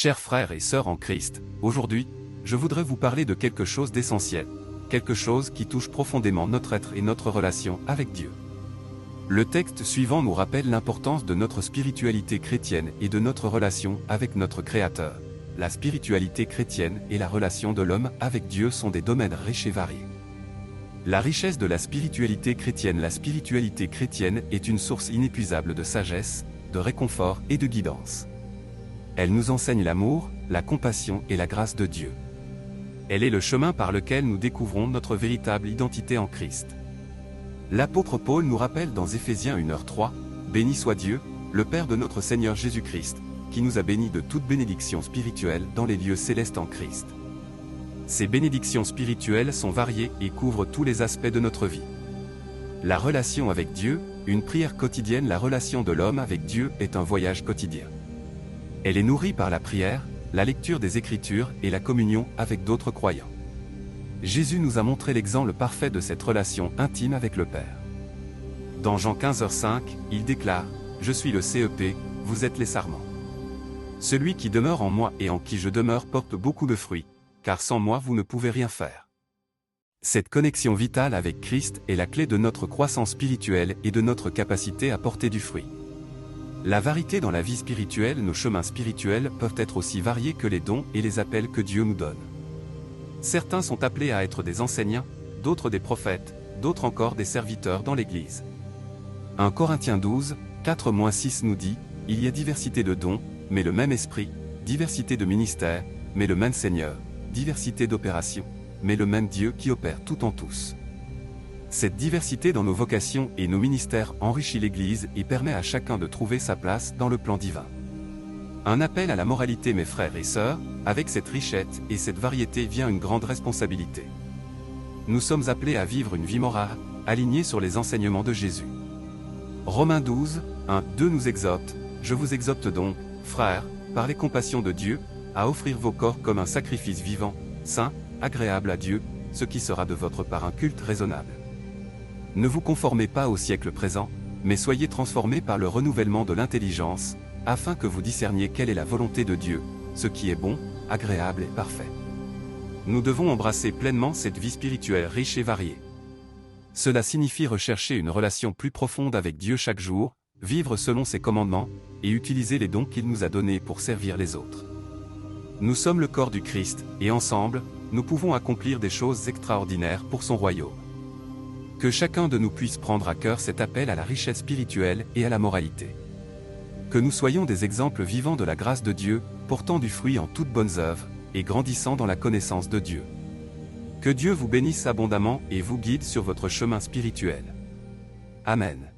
Chers frères et sœurs en Christ, aujourd'hui, je voudrais vous parler de quelque chose d'essentiel, quelque chose qui touche profondément notre être et notre relation avec Dieu. Le texte suivant nous rappelle l'importance de notre spiritualité chrétienne et de notre relation avec notre Créateur. La spiritualité chrétienne et la relation de l'homme avec Dieu sont des domaines riches et variés. La richesse de la spiritualité chrétienne. La spiritualité chrétienne est une source inépuisable de sagesse, de réconfort et de guidance. Elle nous enseigne l'amour, la compassion et la grâce de Dieu. Elle est le chemin par lequel nous découvrons notre véritable identité en Christ. L'apôtre Paul nous rappelle dans Éphésiens 1h3, « Béni soit Dieu, le Père de notre Seigneur Jésus-Christ, qui nous a bénis de toute bénédiction spirituelle dans les lieux célestes en Christ. » Ces bénédictions spirituelles sont variées et couvrent tous les aspects de notre vie. La relation avec Dieu, une prière quotidienne. La relation de l'homme avec Dieu est un voyage quotidien. Elle est nourrie par la prière, la lecture des Écritures et la communion avec d'autres croyants. Jésus nous a montré l'exemple parfait de cette relation intime avec le Père. Dans Jean 15h5, il déclare « Je suis le CEP, vous êtes les sarments. Celui qui demeure en moi et en qui je demeure porte beaucoup de fruits, car sans moi vous ne pouvez rien faire. » Cette connexion vitale avec Christ est la clé de notre croissance spirituelle et de notre capacité à porter du fruit. La variété dans la vie spirituelle. Nos chemins spirituels peuvent être aussi variés que les dons et les appels que Dieu nous donne. Certains sont appelés à être des enseignants, d'autres des prophètes, d'autres encore des serviteurs dans l'Église. 1 Corinthiens 12, 4-6 nous dit « Il y a diversité de dons, mais le même esprit, diversité de ministères, mais le même Seigneur, diversité d'opérations, mais le même Dieu qui opère tout en tous. » Cette diversité dans nos vocations et nos ministères enrichit l'Église et permet à chacun de trouver sa place dans le plan divin. Un appel à la moralité. Mes frères et sœurs, avec cette richesse et cette variété vient une grande responsabilité. Nous sommes appelés à vivre une vie morale, alignée sur les enseignements de Jésus. Romains 12, 1-2 nous exhorte, « Je vous exhorte donc, frères, par les compassions de Dieu, à offrir vos corps comme un sacrifice vivant, saint, agréable à Dieu, ce qui sera de votre part un culte raisonnable. Ne vous conformez pas au siècle présent, mais soyez transformés par le renouvellement de l'intelligence, afin que vous discerniez quelle est la volonté de Dieu, ce qui est bon, agréable et parfait. » Nous devons embrasser pleinement cette vie spirituelle riche et variée. Cela signifie rechercher une relation plus profonde avec Dieu chaque jour, vivre selon ses commandements, et utiliser les dons qu'il nous a donnés pour servir les autres. Nous sommes le corps du Christ, et ensemble, nous pouvons accomplir des choses extraordinaires pour son royaume. Que chacun de nous puisse prendre à cœur cet appel à la richesse spirituelle et à la moralité. Que nous soyons des exemples vivants de la grâce de Dieu, portant du fruit en toutes bonnes œuvres, et grandissant dans la connaissance de Dieu. Que Dieu vous bénisse abondamment et vous guide sur votre chemin spirituel. Amen.